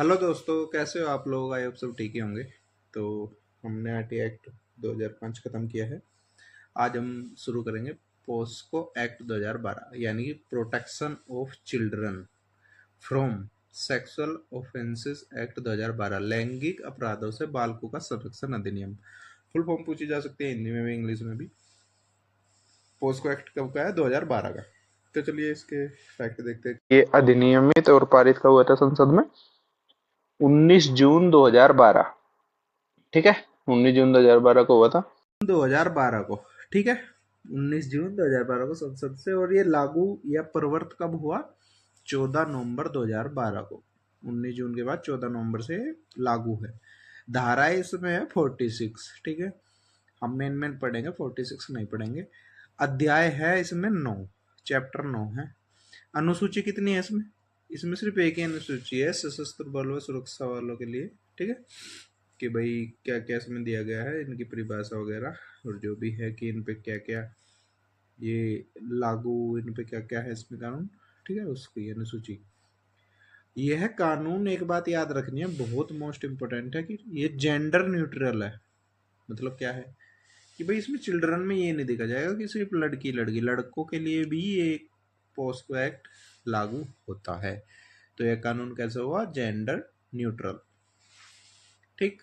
Hello दोस्तों, कैसे हो आप लोग? आई होप सब ठीक ही होंगे। तो हमने आरटी एक्ट 2005 ख़त्म किया है। आज हम शुरू करेंगे पोस्को एक्ट 2012, यानी कि protection of children from sexual offences act 2012, लैंगिक अपराधों से बालकों का संरक्षण अधिनियम। फुल फॉर्म पूछी जा सकती है हिंदी में भी इंग्लिश में भी। पोस्को एक्ट कब का है? 2012 का। तो चलिए इसके फैक्ट देखते हैं। ये अधिनियमित और पारित कब हुआ था संसद में? 19 जून 2012। ठीक है, 19 जून 2012 को हुआ था। 2012 को, ठीक है, 19 जून 2012 को संसद से। और ये लागू या प्रवर्त कब हुआ? 14 नवंबर 2012 को। 19 जून के बाद 14 नवंबर से लागू है। धारा इसमें है 46, ठीक है। हम मेन मेन पढ़ेंगे, 46 नहीं पढ़ेंगे। अध्याय है इसमें 9, चैप्टर 9 है। अनुसूची कितनी है इसमें? इसमें सिर्फ एक ही अनुसूची है, सशस्त्र बल व सुरक्षा वालों के लिए, ठीक है। कि भाई क्या क्या इसमें दिया गया है, इनकी परिभाषा वगैरह, और जो भी है कि इन पे क्या क्या ये लागू, इन पे क्या क्या है इसमें कानून, ठीक है, उसकी अनुसूची। यह कानून, एक बात याद रखनी है, बहुत मोस्ट इम्पोर्टेंट है, कि ये जेंडर न्यूट्रल है। मतलब क्या है कि भाई इसमें चिल्ड्रन में ये नहीं देखा जाएगा कि सिर्फ लड़की लड़की, लड़कों के लिए भी ये पोस्को एक्ट लागू होता है। तो यह कानून कैसे हुआ? जेंडर न्यूट्रल, ठीक।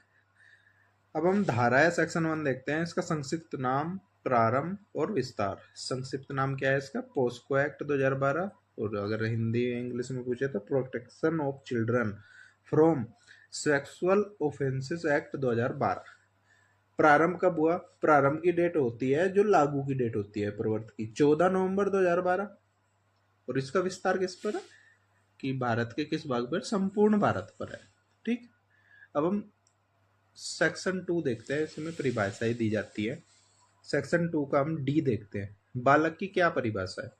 अब हम धारा या सेक्शन 1 देखते हैं। इसका संक्षिप्त नाम, प्रारंभ और विस्तार। संक्षिप्त नाम क्या है इसका? POCSO act 2012। और अगर हिंदी इंग्लिश में पूछे तो protection of children from sexual offences act 2012। प्रारंभ कब हुआ? प्रारंभ की डेट होती है जो लागू की डेट होती है प्रवर्त की, 14 नवंबर 2012। और इसका विस्तार किस पर है? कि भारत के किस भाग पर? संपूर्ण भारत पर है, ठीक। अब हम सेक्शन 2 देखते हैं, इसमें परिभाषाएं दी जाती है। सेक्शन 2 का हम डी देखते हैं। बालक की क्या परिभाषा है?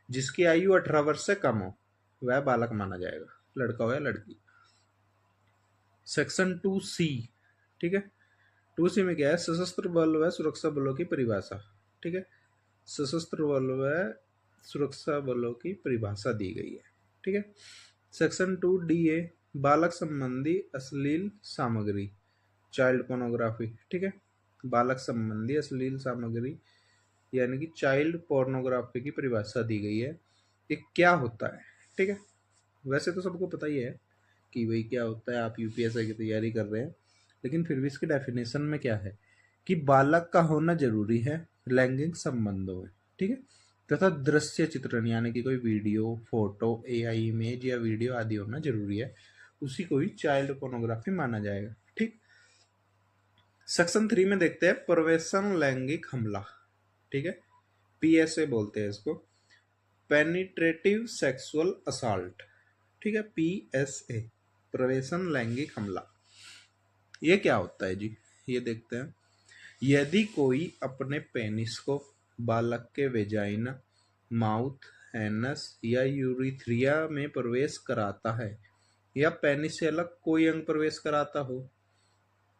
जिसकी आयु 18 वर्ष से कम हो वह बालक माना जाएगा, लड़का हो या लड़की। सेक्शन 2 सी, ठीक है। 2 सी में क्या है? सशस्त्र बल व सुरक्षा बलों की परिभाषा, ठीक है। सशस्त्र बल व सुरक्षा बलों की परिभाषा दी गई है, ठीक है। सेक्शन 2 डी ए, बालक संबंधी अश्लील सामग्री, चाइल्ड पोर्नोग्राफी, ठीक है। बालक संबंधी अश्लील सामग्री यानी कि चाइल्ड पोर्नोग्राफी की परिभाषा दी गई है। ये क्या होता है, ठीक है। वैसे तो सबको पता ही है कि भाई क्या होता है, आप यूपीएससी की तैयारी कर रहे हैं, लेकिन फिर भी इसके डेफिनेशन में क्या है कि बालक का होना जरूरी है लैंगिक संबंधों में, ठीक है, तथा दृश्य चित्रण यानी कि कोई वीडियो, फोटो, एआई इमेज या वीडियो आदि होना जरूरी है, उसी को ही चाइल्ड पोर्नोग्राफी माना जाएगा, ठीक। सेक्शन 3 में देखते हैं प्रवेशन लैंगिक हमला, ठीक है। पीएसए बोलते हैं इसको, पेनिट्रेटिव सेक्सुअल असॉल्ट, ठीक है। पीएसए, प्रवेशन लैंगिक हमला। ये क्या होता है जी? ये देखते हैं। यदि कोई अपने पेनिस को बालक के वेजाइना, माउथ, एनस या यूरिथ्रिया में प्रवेश कराता है, या पेनिस से अलग कोई अंग प्रवेश कराता हो,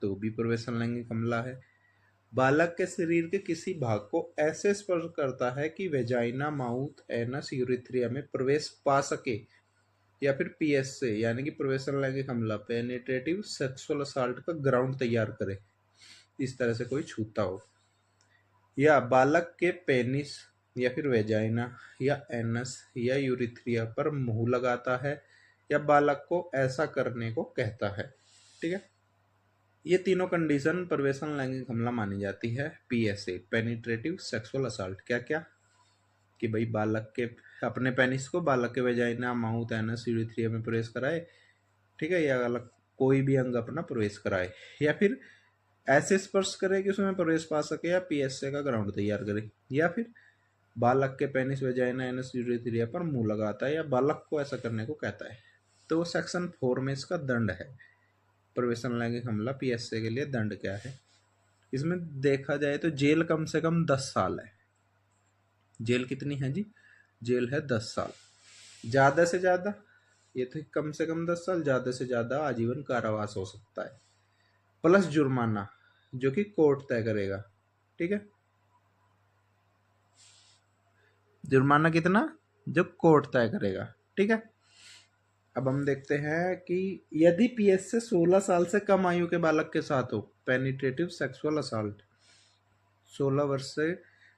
तो भी प्रवेशन लैंगिक हमला है। बालक के शरीर के किसी भाग को ऐसे स्पर्श करता है कि वेजाइना, माउथ, एनस, यूरिथ्रिया में प्रवेश पा सके, या फिर पीएसए यानी कि प्रवेशन लैंगिक हमला, पेनिट्रेटिव सेक्सुअल असॉल्ट का ग्राउंड तैयार करे, इस तरह से कोई छूता हो, या बालक के पेनिस या फिर वेजाइना या एनस या यूरिथ्रिया पर मुंह लगाता है, या बालक को ऐसा करने को कहता है, ठीक है। ये तीनों कंडीशन प्रवेशन लैंगिक हमला मानी जाती है। पीएसए, पेनिट्रेटिव सेक्सुअल असॉल्ट, क्या क्या? कि भाई बालक के अपने पेनिस को बालक के वेजाइना, माउथ, एनस, यूरिथ्रिया में प्रवेश कराए, ठीक है, या अलग कोई भी अंग अपना प्रवेश कराए, या फिर ऐसे स्पर्श करे कि उसमें प्रवेश पा सके, या पीएसए का ग्राउंड तैयार करे, या फिर बालक के पेनिस, वेजाइना, एनस, यूरिथ्रिया पर मुंह लगाता है, या बालक को ऐसा करने को कहता है। तो सेक्शन 4 में इसका दंड है। प्रवेशन लैंगिक हमला पीएसए के लिए दंड क्या है? इसमें देखा जाए तो जेल कम से कम 10 साल है। जेल कितनी है जी? जेल है 10 साल। ज़्यादा से ज़्यादा, ये तो कम से कम 10 साल, ज़्यादा से ज़्यादा आजीवन कारावास हो सकता है, प्लस जुर्माना जो कि कोर्ट तय करेगा, ठीक है। जुर्माना कितना? जो कोर्ट तय करेगा, ठीक है। अब हम देखते हैं कि यदि पीएस से 16 साल से कम आयु के बालक के साथ हो, पेनिट्रेटिव सेक्सुअल असॉल्ट 16 वर्ष से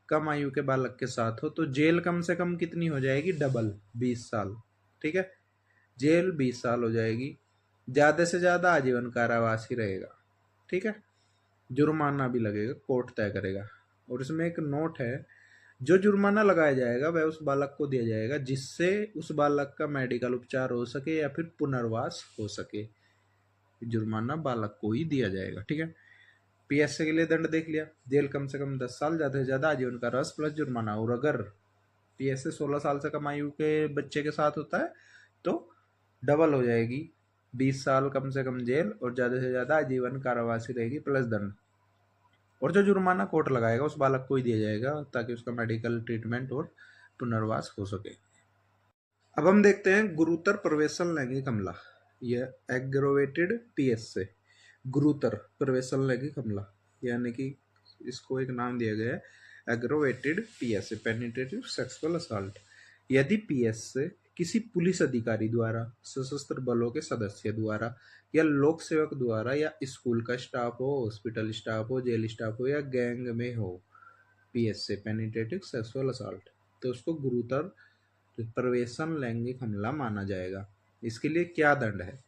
कम आयु के बालक के साथ हो, तो जेल कम से कम कितनी हो जाएगी, डबल 20 साल। ठीक है, जेल 20 साल हो जाएगी, ज्यादा से ज्यादा आजीवन कारावास ही रहेगा। ठीक है, जुर्माना भी लगेगा, कोर्ट तय करेगा। और इसमें एक नोट है, जो जुर्माना लगाया जाएगा वह उस बालक को दिया जाएगा जिससे उस बालक का मेडिकल उपचार हो सके या फिर पुनर्वास हो सके। जुर्माना बालक को ही दिया जाएगा। ठीक है, पीएसए के लिए दंड देख लिया, जेल कम से कम 10 साल, ज्यादा से ज्यादा आजीवन कारावास प्लस जुर्माना। और अगर पीएसए 16 साल से कम आयु के बच्चे के साथ होता है तो डबल हो जाएगी, 20 साल कम से कम जेल और ज्यादा से ज्यादा आजीवन कारावास ही रहेगी प्लस दंड। और जो जुर्माना कोर्ट लगाएगा उस बालक को ही दिया जाएगा ताकि उसका मेडिकल ट्रीटमेंट और पुनर्वास हो सके। अब हम देखते हैं गुरुतर प्रवेशन लैंगिक हमला, यह एग्रोवेटेड पीएस से गुरुतर प्रवेशन लैंगिक हमला, यानी कि इसको एक नाम दिया गया है एग्रोवेटेड पीएस से, पेनिट्रेटिव सेक्सुअल असॉल्ट। यदि पीएस से किसी पुलिस अधिकारी द्वारा, सशस्त्र बलों के सदस्य द्वारा या लोक सेवक द्वारा या स्कूल का स्टाफ हो, हॉस्पिटल स्टाफ हो, जेल स्टाफ हो या गैंग में हो, पीएस से पेनिट्रेटिव सेक्सुअल असॉल्ट, तो उसको गुरुतर प्रवेशन लैंगिक हमला माना जाएगा। इसके लिए क्या दंड है,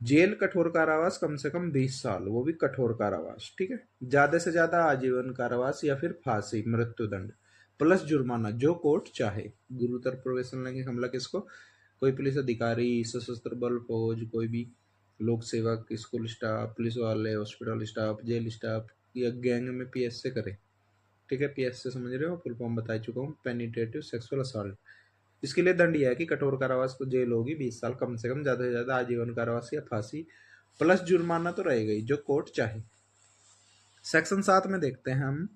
जेल कठोर कारावास कम से कम 20 साल, वो भी कठोर कारावास। ठीक है, ज्यादा से ज्यादा आजीवन कारावास या फिर फांसी, मृत्युदंड प्लस जुर्माना जो कोर्ट चाहे। गुरुतर प्रवेशन लैंगिक हमला किसको, कोई पुलिस अधिकारी, सशस्त्र बल, फौज, कोई भी लोक सेवक, स्कूल स्टाफ, पुलिस वाले, हॉस्पिटल स्टाफ, जेल स्टाफ या गैंग में पीएस से करे। ठीक है, पीएस से समझ रहे हो, फुल फॉर्म बता चुका हूँ, पेनिट्रेटिव सेक्सुअल असॉल्ट। इसके लिए दंड यह है कि कठोर कारावास को जेल होगी 20 साल कम से कम, ज्यादा से ज्यादा आजीवन कारावास या फांसी प्लस जुर्माना तो रहेगा ही जो कोर्ट चाहे। सेक्शन 7 में देखते हैं हम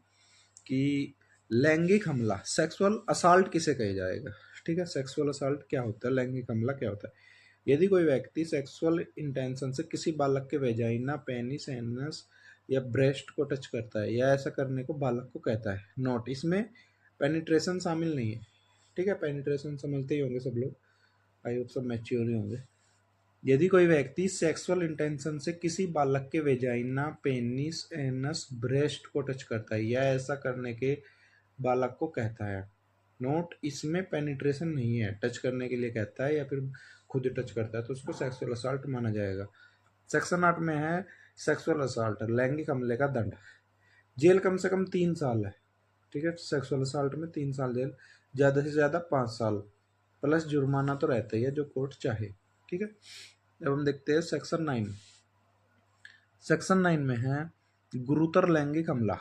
कि लैंगिक हमला, सेक्सुअल असॉल्ट किसे कहा जाएगा। ठीक है, सेक्सुअल असॉल्ट क्या होता है, लैंगिक हमला क्या होता है। यदि कोई व्यक्ति सेक्सुअल इंटेंशन से किसी बालक के वेजाइना, पेनिस, एनस या ब्रेस्ट को टच करता है या ऐसा करने को बालक को कहता है। नोट, इसमें पेनिट्रेशन शामिल नहीं है। ठीक है, पेनिट्रेशन समझते ही होंगे सब लोग, आई होप सब मैच्योर ही होंगे। यदि कोई व्यक्ति सेक्सुअल इंटेंशन से किसी बालक के वेजाइना, पेनिस, एनस, ब्रेस्ट को टच करता है या ऐसा करने के बालक को कहता है। नोट, इसमें पेनिट्रेशन नहीं है, टच करने के लिए कहता है या फिर खुद टच करता है तो उसको सेक्सुअल असॉल्ट माना जाएगा। सेक्शन 8 में है सेक्सुअल असॉल्ट, लैंगिक हमले का दंड, जेल कम से कम 3 साल है। ठीक है, सेक्सुअल असॉल्ट में 3 साल जेल, ज्यादा से ज्यादा 5 साल प्लस जुर्माना तो रहता ही है जो कोर्ट चाहे। ठीक है, अब हम देखते हैं सेक्शन 9। सेक्शन 9 में है गुरुतर लैंगिक हमला।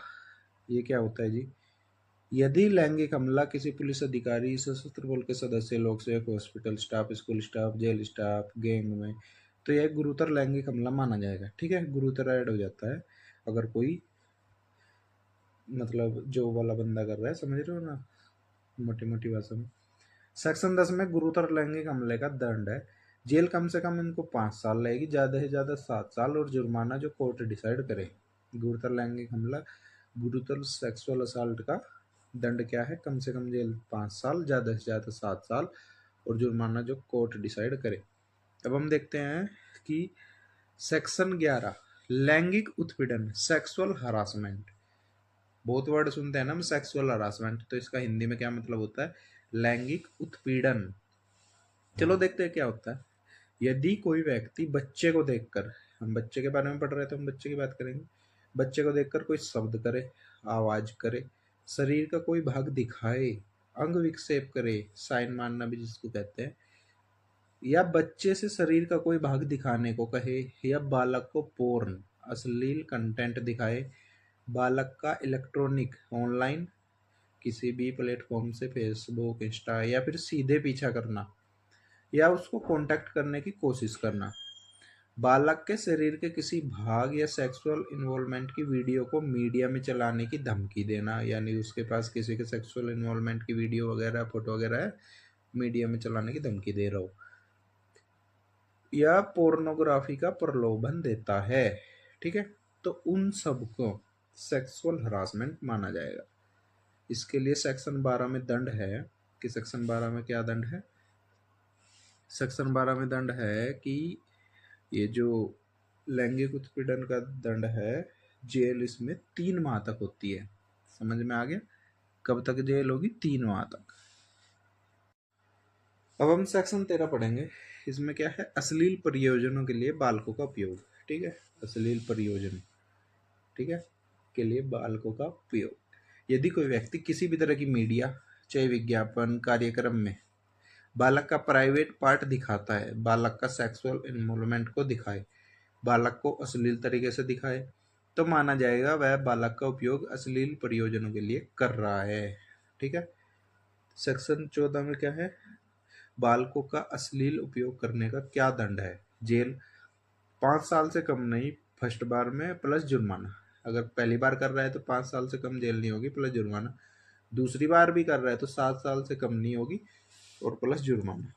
ये क्या होता है जी, यदि लैंगिक हमला किसी पुलिस अधिकारी, सशस्त्र बल के सदस्य, लोक सेवक, hospital staff, school staff, jail staff, gang में, तो यह गुरुतर लैंगिक हमला माना जाएगा। ठीक है, गुरुतर ऐड हो जाता है अगर कोई, मतलब जो वाला बंदा कर रहा है, समझ रहे हो ना, मोटी मोटी भाषा में। सेक्शन 10 में गुरुतर लैंगिक हमले का दंड है, जेल कम से कम इनको 5 साल लगेगी, ज्यादा से ज्यादा 7 साल और जुर्माना जो कोर्ट डिसाइड करे। गुरुतर लैंगिक हमला, गुरुतर सेक्सुअल असॉल्ट का दंड क्या है, कम से कम जेल 5 साल, ज्यादा से ज्यादा 7 साल और जुर्माना जो कोर्ट डिसाइड करे। अब हम देखते हैं कि सेक्शन 11 लैंगिक उत्पीड़न, सेक्सुअल हरासमेंट। बहुत वर्ड सुनते हैं ना हम, सेक्सुअल हरासमेंट, तो इसका हिंदी में क्या मतलब होता है, लैंगिक उत्पीड़न। चलो देखते हैं क्या होता है। यदि कोई व्यक्ति बच्चे को देखकर, हम बच्चे के बारे में पढ़ रहे थे, हम बच्चे की बात करेंगे, बच्चे को देखकर कोई शब्द करे, आवाज करे, शरीर का कोई भाग दिखाए, अंग विक्षेप करे, साइन मारना भी जिसको कहते हैं, या बच्चे से शरीर का कोई भाग दिखाने को कहे, या बालक को पोर्न, अश्लील कंटेंट दिखाए, बालक का इलेक्ट्रॉनिक, ऑनलाइन किसी भी प्लेटफॉर्म से, फेसबुक, इंस्टा या फिर सीधे पीछा करना या उसको कांटेक्ट करने की कोशिश करना, बालक के शरीर के किसी भाग या सेक्सुअल इन्वॉल्वमेंट की वीडियो को मीडिया में चलाने की धमकी देना, यानी उसके पास किसी के सेक्सुअल इन्वॉल्वमेंट की वीडियो वगैरह, फोटो वगैरह है, मीडिया में चलाने की धमकी दे रहा हो, या पोर्नोग्राफी का प्रलोभन देता है। ठीक है, तो उन सबको सेक्सुअल हरासमेंट माना जाएगा। इसके लिए सेक्शन 12 में दंड है कि सेक्शन 12 में क्या दंड है, सेक्शन 12 में दंड है कि ये जो लैंगिक उत्पीड़न का दंड है, जेल इसमें 3 माह तक होती है। समझ में आ गया? कब तक जेल होगी? 3 माह तक। अब हम सेक्शन 13 पढ़ेंगे। इसमें क्या है? अश्लील प्रयोजनों के लिए बालकों का उपयोग। ठीक है, अश्लील प्रयोजन, ठीक है, के लिए बालकों का उपयोग। यदि कोई व्यक्ति किसी भी तरह की मीडिया, चाहे विज्ञापन, कार्यक्रम में बालक का प्राइवेट पार्ट दिखाता है, बालक का सेक्सुअल इन्वॉल्वमेंट को दिखाए, बालक को अश्लील तरीके से दिखाए, तो माना जाएगा वह बालक का उपयोग अश्लील प्रयोजनों के लिए कर रहा है। ठीक है। सेक्शन 14 में क्या है? बालकों का अश्लील उपयोग करने का क्या दंड है? जेल 5 साल से कम नहीं फर्स्ट बार में, प्लस जुर्माना। अगर पहली बार कर रहा है तो 5 साल से कम जेल नहीं होगी, प्लस जुर्माना। दूसरी बार भी कर रहा है तो 7 साल से कम नहीं होगी और प्लस जुर्माना।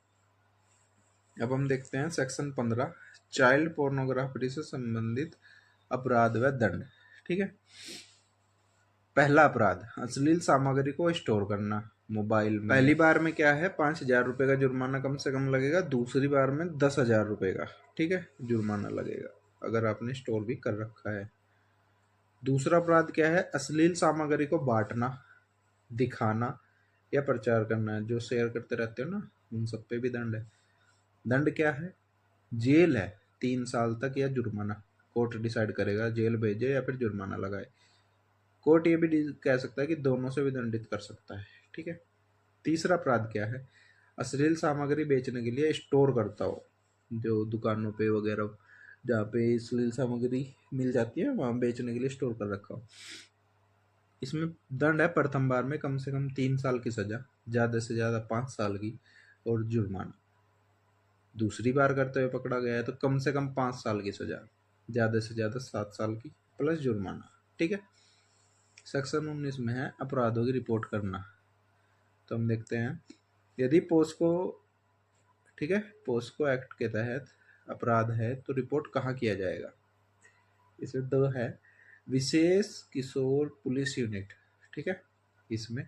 अब हम देखते हैं सेक्शन 15, चाइल्ड पोर्नोग्राफी से संबंधित अपराध व दंड। ठीक है। पहला अपराध, अश्लील सामग्री को स्टोर करना मोबाइल में। पहली बार में क्या है? 5,000 रुपये का जुर्माना कम से कम लगेगा। दूसरी बार में 10,000 रुपये का, ठीक है, जुर्माना लगेगा अगर आपने स्टोर भी कर रखा है। दूसरा अपराध क्या है? अश्लील सामग्री को बांटना, दिखाना या प्रचार करना। जो शेयर करते रहते हो ना, उन सब पे भी दंड है। दंड क्या है? जेल है 3 साल तक या जुर्माना। कोर्ट डिसाइड करेगा जेल भेजे या फिर जुर्माना लगाए। कोर्ट ये भी कह सकता है कि दोनों से भी दंडित कर सकता है। ठीक है। तीसरा अपराध क्या है? अश्लील सामग्री बेचने के लिए स्टोर करता हो, जो दुकानों पे वगैरह जहाँ पे अश्लील सामग्री मिल जाती है वहाँ बेचने के लिए स्टोर कर रखा हो। इसमें दंड है प्रथम बार में कम से कम 3 साल की सजा, ज़्यादा से ज़्यादा 5 साल की, और जुर्माना। दूसरी बार करते हुए पकड़ा गया है तो कम से कम 5 साल की सजा, ज़्यादा से ज़्यादा 7 साल की, प्लस जुर्माना। ठीक है। सेक्शन 19 में है अपराधों की रिपोर्ट करना। तो हम देखते हैं, यदि पोस्को, ठीक है, पोस्को एक्ट के तहत अपराध है तो रिपोर्ट कहाँ किया जाएगा? इसमें दो है, विशेष किशोर पुलिस यूनिट, ठीक है, इसमें,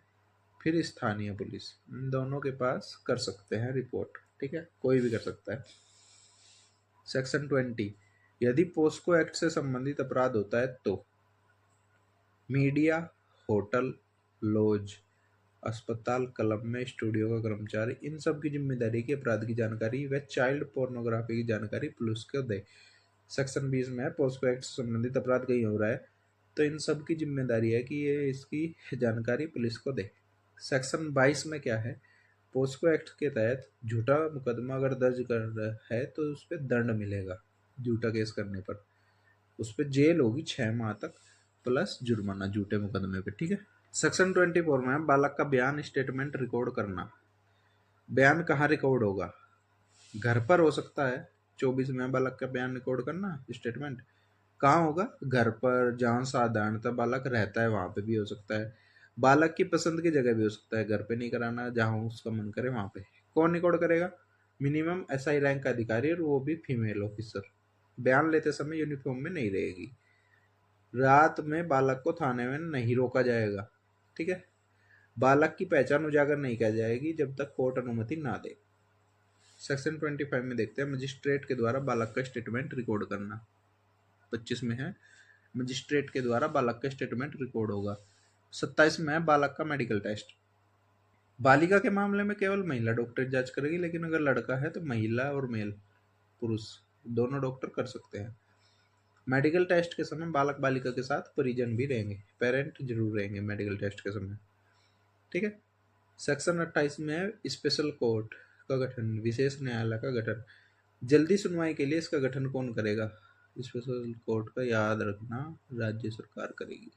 फिर स्थानीय पुलिस, इन दोनों के पास कर सकते हैं रिपोर्ट। ठीक है, कोई भी कर सकता है। सेक्शन 20, यदि पोस्को एक्ट से संबंधित अपराध होता है तो मीडिया, होटल, लॉज, अस्पताल, क्लब में स्टूडियो का कर्मचारी, इन सब की जिम्मेदारी की अपराध की जानकारी व चाइल्ड पोर्नोग्राफी की जानकारी पुलिस को दे। सेक्शन 20 में है पोस्को एक्ट से संबंधित अपराध कहीं हो रहा है तो इन सब की जिम्मेदारी है कि ये इसकी जानकारी पुलिस को दे। सेक्शन 22 में क्या है? पोस्को एक्ट के तहत झूठा मुकदमा अगर दर्ज कर रहा है तो उस पर दंड मिलेगा। झूठा केस करने पर उस पर जेल होगी 6 माह तक, प्लस जुर्माना झूठे मुकदमे पे। ठीक है। सेक्शन 24 में बालक का बयान स्टेटमेंट रिकॉर्ड करना। बयान कहाँ रिकॉर्ड होगा? घर पर हो सकता है। 24 में बालक का बयान रिकॉर्ड करना स्टेटमेंट कहाँ होगा? घर पर, जहाँ साधारणतः बालक रहता है वहां पे भी हो सकता है। बालक की पसंद की जगह भी हो सकता है, घर पे नहीं कराना, जहाँ उसका मन करे वहां पे। कौन रिकॉर्ड करेगा? मिनिमम एसआई रैंक का अधिकारी, और वो भी फीमेल ऑफिसर। बयान लेते समय यूनिफॉर्म में नहीं रहेगी। रात में बालक को थाने में नहीं रोका जाएगा। ठीक है। बालक की पहचान उजागर नहीं की जाएगी जब तक कोर्ट अनुमति ना दे। सेक्शन 25 में देखते हैं, मजिस्ट्रेट के द्वारा बालक का स्टेटमेंट रिकॉर्ड करना। 25 में है मजिस्ट्रेट के द्वारा बालक का स्टेटमेंट रिकॉर्ड होगा। 27 में है बालक का मेडिकल टेस्ट। बालिका के मामले में केवल महिला डॉक्टर जांच करेगी, लेकिन अगर लड़का है तो महिला और मेल, पुरुष दोनों डॉक्टर कर सकते हैं। मेडिकल टेस्ट के समय बालक बालिका के साथ परिजन भी रहेंगे, पेरेंट जरूर रहेंगे मेडिकल टेस्ट के समय। ठीक है। सेक्शन 28 में है स्पेशल कोर्ट का गठन, विशेष न्यायालय का गठन। जल्दी सुनवाई के लिए इसका गठन कौन करेगा? स्पेशल कोर्ट का याद रखना राज्य सरकार करेगी।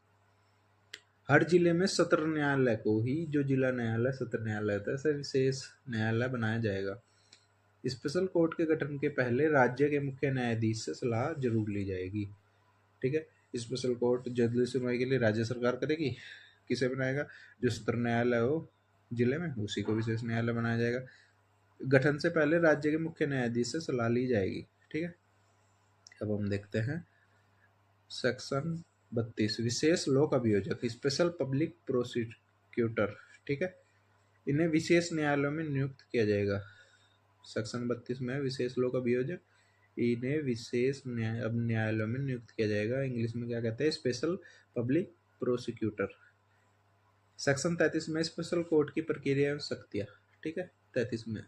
हर जिले में सत्र न्यायालय को ही, जो जिला न्यायालय सत्र न्यायालय होता है, ऐसा विशेष न्यायालय बनाया जाएगा। स्पेशल कोर्ट के गठन के पहले राज्य के मुख्य न्यायाधीश से सलाह जरूर ली जाएगी। ठीक है। स्पेशल कोर्ट जल्दी सुनवाई के लिए राज्य सरकार करेगी। किसे बनाएगा? जो सत्र न्यायालय हो जिले में, उसी को विशेष न्यायालय बनाया जाएगा। गठन से पहले राज्य के मुख्य न्यायाधीश से सलाह ली जाएगी। ठीक है। अब हम देखते हैं सेक्शन 32, विशेष लोक अभियोजक, स्पेशल पब्लिक प्रोसिक्यूटर। ठीक है। इन्हें विशेष न्यायालयों में नियुक्त किया जाएगा। सेक्शन 32 में विशेष लोक अभियोजक, इन्हें विशेष अब न्यायालयों में नियुक्त किया जाएगा। इंग्लिश में क्या कहते हैं, स्पेशल पब्लिक प्रोसिक्यूटर। सेक्शन 33 में स्पेशल कोर्ट की प्रक्रिया एवं शक्तियाँ, ठीक है। 33 में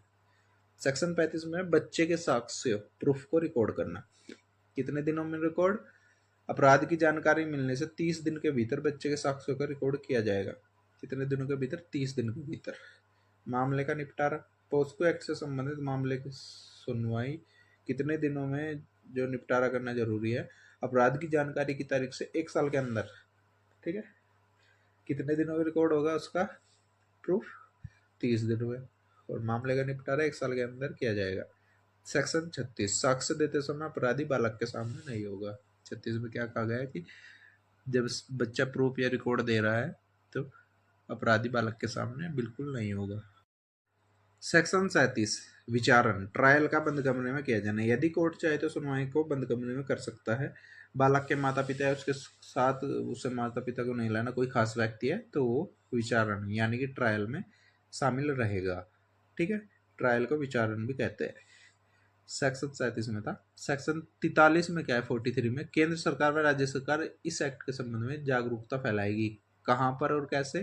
सेक्शन 35 में बच्चे के साक्ष्य प्रूफ को रिकॉर्ड करना। कितने दिनों में रिकॉर्ड? अपराध की जानकारी मिलने से 30 दिन के भीतर बच्चे के साक्ष्यों का रिकॉर्ड किया जाएगा। कितने दिनों के भीतर? 30 दिन के भीतर। मामले का निपटारा, पोस्को एक्ट से संबंधित मामले की सुनवाई कितने दिनों में जो निपटारा करना जरूरी है? अपराध की जानकारी की तारीख से 1 साल के अंदर, ठीक है। कितने दिनों में रिकॉर्ड होगा उसका प्रूफ? 30 दिन में। और मामले का निपटारा 1 साल के अंदर किया जाएगा। सेक्शन 36, साक्ष्य देते समय अपराधी बालक के सामने नहीं होगा। 36 में क्या कहा गया है कि जब बच्चा प्रूफ या रिकॉर्ड दे रहा है तो अपराधी बालक के सामने बिल्कुल नहीं होगा। सेक्शन 37, विचारण, ट्रायल का बंद कमरे में किया जाना। यदि कोर्ट चाहे तो सुनवाई को बंद कमरे में कर सकता है। बालक के माता पिता है, उसके साथ उससे माता पिता को नहीं लाना, कोई खास व्यक्ति है तो वो विचारण यानी कि ट्रायल में शामिल रहेगा, ठीक है। ट्रायल को विचारण भी कहते हैं। सेक्शन 37 में था। सेक्शन 43 में क्या है, 43 में, केंद्र सरकार व राज्य सरकार इस एक्ट के संबंध में जागरूकता फैलाएगी। कहाँ पर और कैसे?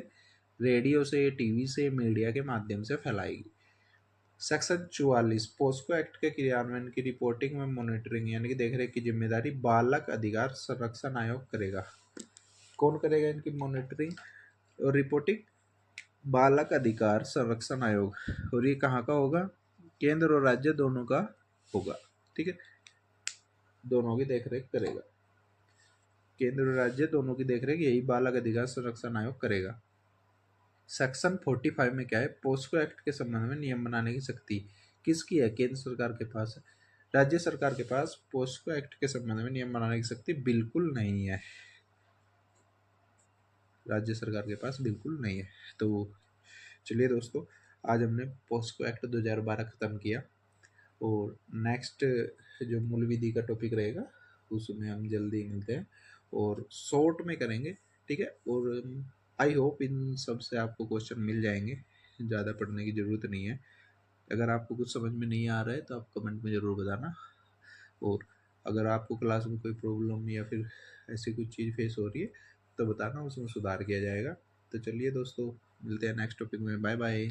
रेडियो से, टीवी से, मीडिया के माध्यम से फैलाएगी। सेक्शन 44, पोस्को एक्ट के क्रियान्वयन की रिपोर्टिंग में मॉनिटरिंग यानी कि देखरेख की जिम्मेदारी बालक अधिकार संरक्षण आयोग करेगा। कौन करेगा इनकी मॉनिटरिंग और रिपोर्टिंग? बालक अधिकार संरक्षण आयोग। और ये कहाँ का होगा? केंद्र और राज्य दोनों का होगा, ठीक है। दोनों की देखरेख करेगा, केंद्र और राज्य दोनों की देखरेख यही बालक अधिकार संरक्षण आयोग करेगा। सेक्शन 45 में क्या है, पोस्को एक्ट के संबंध में नियम बनाने की शक्ति किसकी है? केंद्र सरकार के पास है। राज्य सरकार के पास पोस्को एक्ट के संबंध में नियम बनाने की शक्ति बिल्कुल नहीं है। राज्य सरकार के पास बिल्कुल नहीं है। तो चलिए दोस्तों, आज हमने पोस्को एक्ट 2012 खत्म किया और नेक्स्ट जो मूल विधि का टॉपिक रहेगा उसमें हम जल्दी मिलते हैं और शॉर्ट में करेंगे, ठीक है। और आई होप इन सब से आपको क्वेश्चन मिल जाएंगे, ज़्यादा पढ़ने की ज़रूरत नहीं है। अगर आपको कुछ समझ में नहीं आ रहा है तो आप कमेंट में ज़रूर बताना। और अगर आपको क्लास में कोई प्रॉब्लम या फिर ऐसी कुछ चीज़ फेस हो रही है तो बताना, उसमें सुधार किया जाएगा। तो चलिए दोस्तों, मिलते हैं नेक्स्ट टॉपिक में। Bye bye.